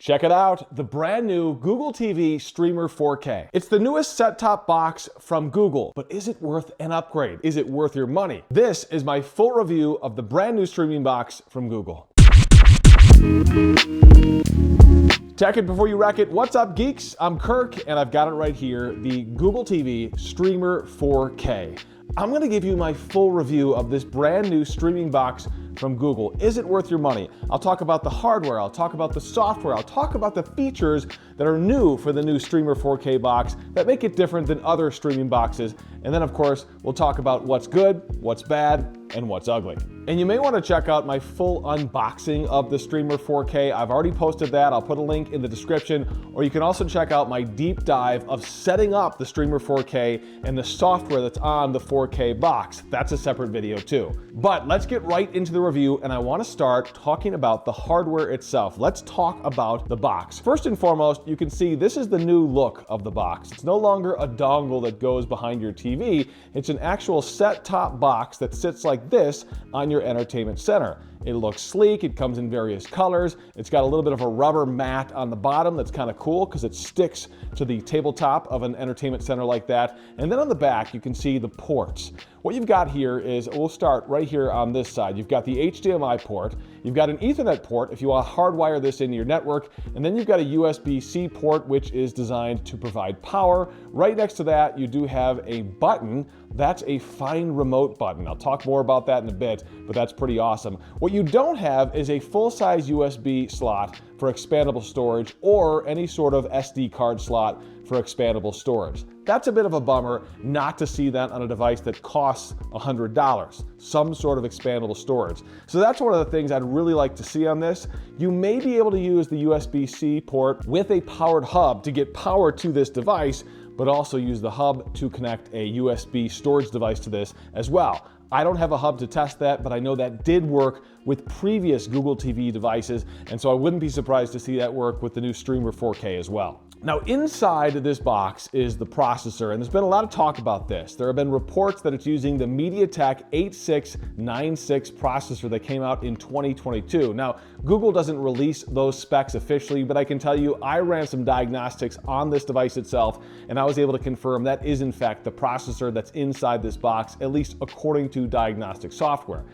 Check it out, the brand new Google TV Streamer 4K. It's the newest set-top box from Google, but is it worth an upgrade? Is it worth your money? This is my full review of the brand new streaming box from Google. Check it before you wreck it. What's up, geeks? I'm Kirk, and I've got it right here, the Google TV Streamer 4K. I'm gonna give you my full review of this brand new streaming box from Google. Is it worth your money? I'll talk about the hardware, I'll talk about the software, I'll talk about the features that are new for the new Streamer 4K box that make it different than other streaming boxes. And then of course, we'll talk about what's good, what's bad, and what's ugly. And you may want to check out my full unboxing of the Streamer 4K. I've already posted that. I'll put a link in the description, or you can also check out my deep dive of setting up the Streamer 4K and the software that's on the 4K box. That's a separate video too. But let's get right into the review, and I want to start talking about the hardware itself. Let's talk about the box. First and foremost, you can see this is the new look of the box. It's no longer a dongle that goes behind your TV. It's an actual set-top box that sits like this on your entertainment center. It looks sleek, it comes in various colors, it's got a little bit of a rubber mat on the bottom that's kind of cool because it sticks to the tabletop of an entertainment center like that. And then on the back, you can see the ports. What you've got here is, we'll start right here on this side. You've got the HDMI port, you've got an Ethernet port if you want to hardwire this into your network, and then you've got a USB-C port which is designed to provide power. Right next to that, you do have a button. That's a Find Remote button. I'll talk more about that in a bit, but that's pretty awesome. What you don't have is a full-size USB slot for expandable storage or any sort of SD card slot for expandable storage. That's a bit of a bummer not to see that on a device that costs $100, some sort of expandable storage. So that's one of the things I'd really like to see on this. You may be able to use the USB-C port with a powered hub to get power to this device, but also use the hub to connect a USB storage device to this as well. I don't have a hub to test that, but I know that did work with previous Google TV devices, and so I wouldn't be surprised to see that work with the new Streamer 4K as well. Now inside of this box is the processor, and there's been a lot of talk about this. There have been reports that it's using the MediaTek 8696 processor that came out in 2022. Now, Google doesn't release those specs officially, but I can tell you I ran some diagnostics on this device itself, and I was able to confirm that is in fact the processor that's inside this box, at least according to diagnostic software.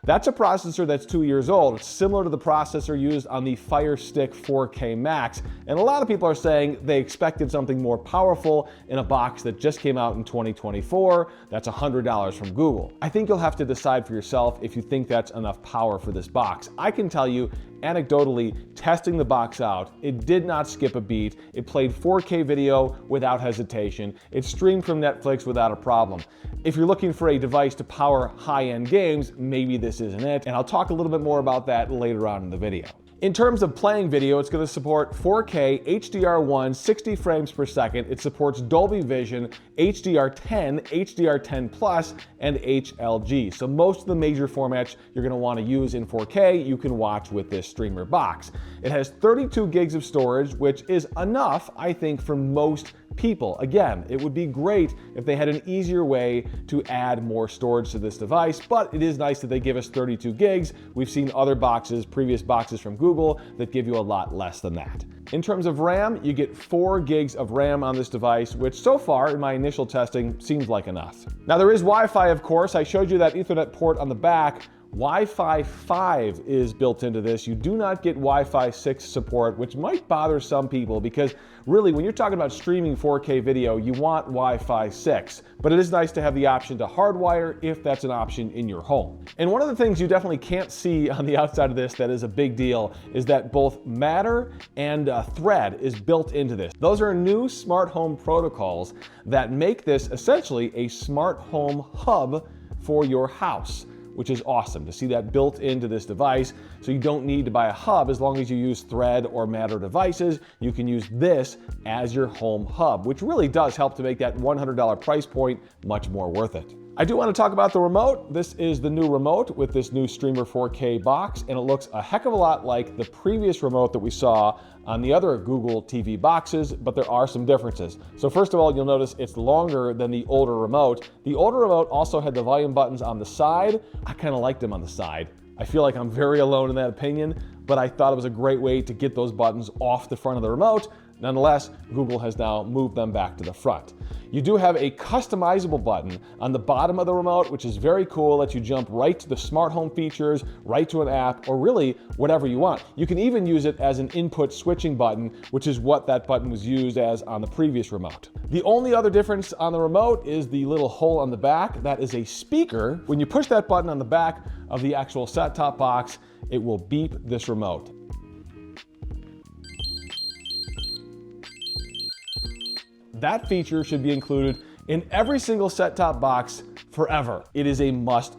That's a processor that's 2 years old. It's similar to the processor used on the Fire Stick 4K Max, and a lot of people are saying they expected something more powerful in a box that just came out in 2024. That's $100 from Google. I think you'll have to decide for yourself if you think that's enough power for this box. I can tell you, anecdotally, testing the box out, it did not skip a beat. It played 4K video without hesitation. It streamed from Netflix without a problem. If you're looking for a device to power high-end games, maybe this isn't it, and I'll talk a little bit more about that later on in the video. In terms of playing video, it's going to support 4K, HDR1, 60 frames per second. It supports Dolby Vision, HDR10, HDR10+, and HLG. So most of the major formats you're going to want to use in 4K, you can watch with this streamer box. It has 32 gigs of storage, which is enough, I think, for most people. Again, it would be great if they had an easier way to add more storage to this device, but it is nice that they give us 32 gigs. We've seen other boxes, previous boxes from Google, that give you a lot less than that. In terms of RAM, you get 4 gigs of RAM on this device, which so far in my initial testing seems like enough. Now there is Wi-Fi, of course. I showed you that Ethernet port on the back. Wi-Fi 5 is built into this. You do not get Wi-Fi 6 support, which might bother some people because really when you're talking about streaming 4K video, you want Wi-Fi 6. But it is nice to have the option to hardwire if that's an option in your home. And one of the things you definitely can't see on the outside of this that is a big deal is that both Matter and Thread is built into this. Those are new smart home protocols that make this essentially a smart home hub for your house, which is awesome to see that built into this device. So you don't need to buy a hub. As long as you use Thread or Matter devices, you can use this as your home hub, which really does help to make that $100 price point much more worth it. I do want to talk about the remote. This is the new remote with this new Streamer 4K box, and it looks a heck of a lot like the previous remote that we saw on the other Google TV boxes, but there are some differences. So first of all, you'll notice it's longer than the older remote. The older remote also had the volume buttons on the side. I kind of liked them on the side. I feel like I'm very alone in that opinion, but I thought it was a great way to get those buttons off the front of the remote. Nonetheless, Google has now moved them back to the front. You do have a customizable button on the bottom of the remote, which is very cool. Lets you jump right to the smart home features, right to an app, or really whatever you want. You can even use it as an input switching button, which is what that button was used as on the previous remote. The only other difference on the remote is the little hole on the back. That is a speaker. When you push that button on the back of the actual set-top box, it will beep this remote. That feature should be included in every single set-top box forever. It is a must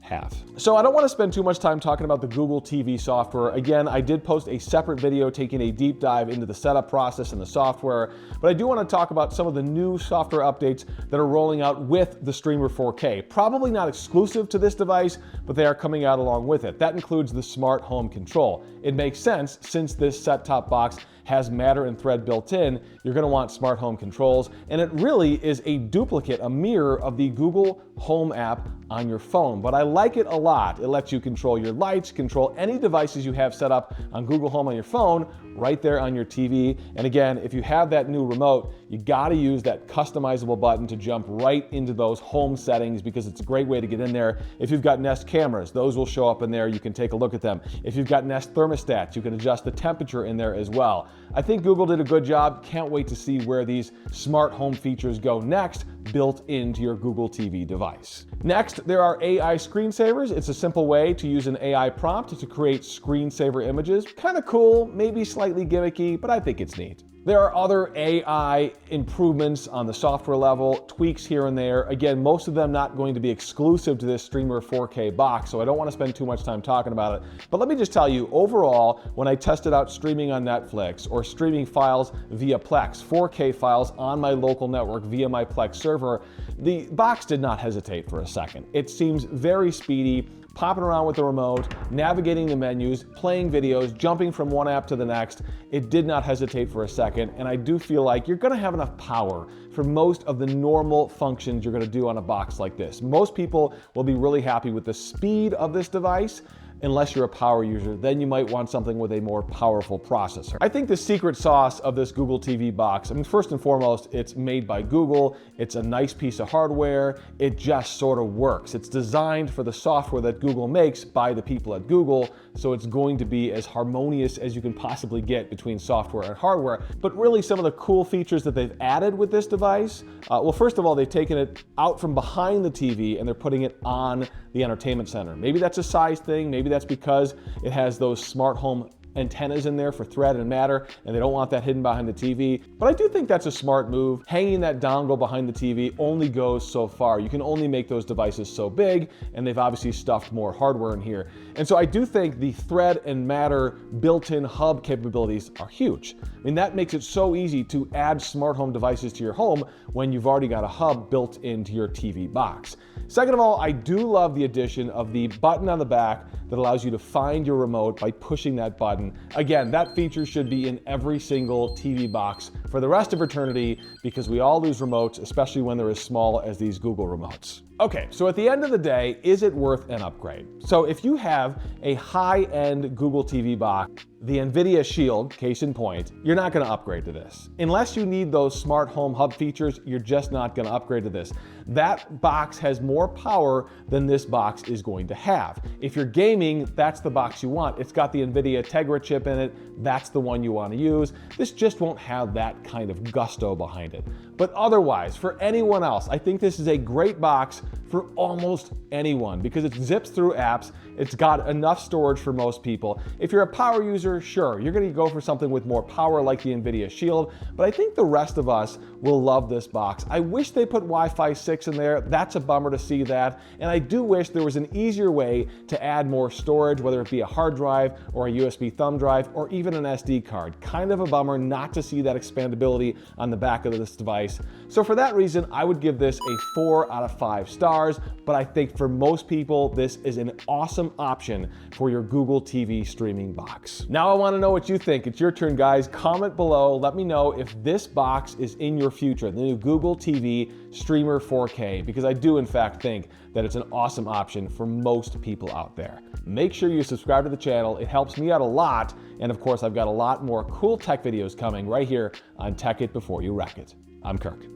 have. So I don't want to spend too much time talking about the Google TV software. Again, I did post a separate video taking a deep dive into the setup process and the software, but I do want to talk about some of the new software updates that are rolling out with the Streamer 4K. Probably not exclusive to this device, but they are coming out along with it. That includes the smart home control. It makes sense since this set-top box has Matter and Thread built in, you're gonna want smart home controls, and it really is a duplicate, a mirror of the Google Home app on your phone. But I like it a lot. It lets you control your lights, control any devices you have set up on Google Home on your phone, right there on your TV. And again, if you have that new remote, you gotta use that customizable button to jump right into those home settings because it's a great way to get in there. If you've got Nest cameras, those will show up in there. You can take a look at them. If you've got Nest thermostats, you can adjust the temperature in there as well. I think Google did a good job. Can't wait to see where these smart home features go next, built into your Google TV device. Next, there are AI screensavers. It's a simple way to use an AI prompt to create screensaver images. Kind of cool, maybe slightly gimmicky, but I think it's neat. There are other AI improvements on the software level, tweaks here and there. Again, most of them not going to be exclusive to this Streamer 4K box, so I don't want to spend too much time talking about it. But let me just tell you, overall, when I tested out streaming on Netflix or streaming files via Plex, 4K files on my local network via my Plex server, the box did not hesitate for a second. It seems very speedy, popping around with the remote, navigating the menus, playing videos, jumping from one app to the next. It did not hesitate for a second, and I do feel like you're gonna have enough power for most of the normal functions you're gonna do on a box like this. Most people will be really happy with the speed of this device. Unless you're a power user, then you might want something with a more powerful processor. I think the secret sauce of this Google TV box, I mean, first and foremost, it's made by Google. It's a nice piece of hardware. It just sort of works. It's designed for the software that Google makes by the people at Google, so it's going to be as harmonious as you can possibly get between software and hardware. But really, some of the cool features that they've added with this device, well, first of all, they've taken it out from behind the TV and they're putting it on the entertainment center. Maybe that's a size thing. Maybe that's because it has those smart home antennas in there for Thread and Matter, and they don't want that hidden behind the TV. But I do think that's a smart move. Hanging that dongle behind the TV only goes so far. You can only make those devices so big, and they've obviously stuffed more hardware in here. And so I do think the Thread and Matter built-in hub capabilities are huge. I mean, that makes it so easy to add smart home devices to your home when you've already got a hub built into your TV box. Second of all, I do love the addition of the button on the back that allows you to find your remote by pushing that button. Again, that feature should be in every single TV box for the rest of eternity because we all lose remotes, especially when they're as small as these Google remotes. Okay, so at the end of the day, is it worth an upgrade? So if you have a high-end Google TV box, the NVIDIA Shield, case in point, you're not gonna upgrade to this. Unless you need those smart home hub features, you're just not gonna upgrade to this. That box has more power than this box is going to have. If you're gaming, that's the box you want. It's got the NVIDIA Tegra chip in it. That's the one you wanna use. This just won't have that kind of gusto behind it. But otherwise, for anyone else, I think this is a great box for almost anyone because it zips through apps. It's got enough storage for most people. If you're a power user, sure, you're gonna go for something with more power like the NVIDIA Shield, but I think the rest of us will love this box. I wish they put Wi-Fi 6 in there. That's a bummer to see that. And I do wish there was an easier way to add more storage, whether it be a hard drive or a USB thumb drive or even an SD card. Kind of a bummer not to see that expandability on the back of this device. So for that reason, I would give this a 4 out of 5 stars, but I think for most people, this is an awesome option for your Google TV streaming box. Now I wanna know what you think. It's your turn, guys. Comment below. Let me know if this box is in your future, the new Google TV Streamer 4K, because I do in fact think that it's an awesome option for most people out there. Make sure you subscribe to the channel. It helps me out a lot. And of course, I've got a lot more cool tech videos coming right here on Tech It Before You Wreck It. I'm Kirk.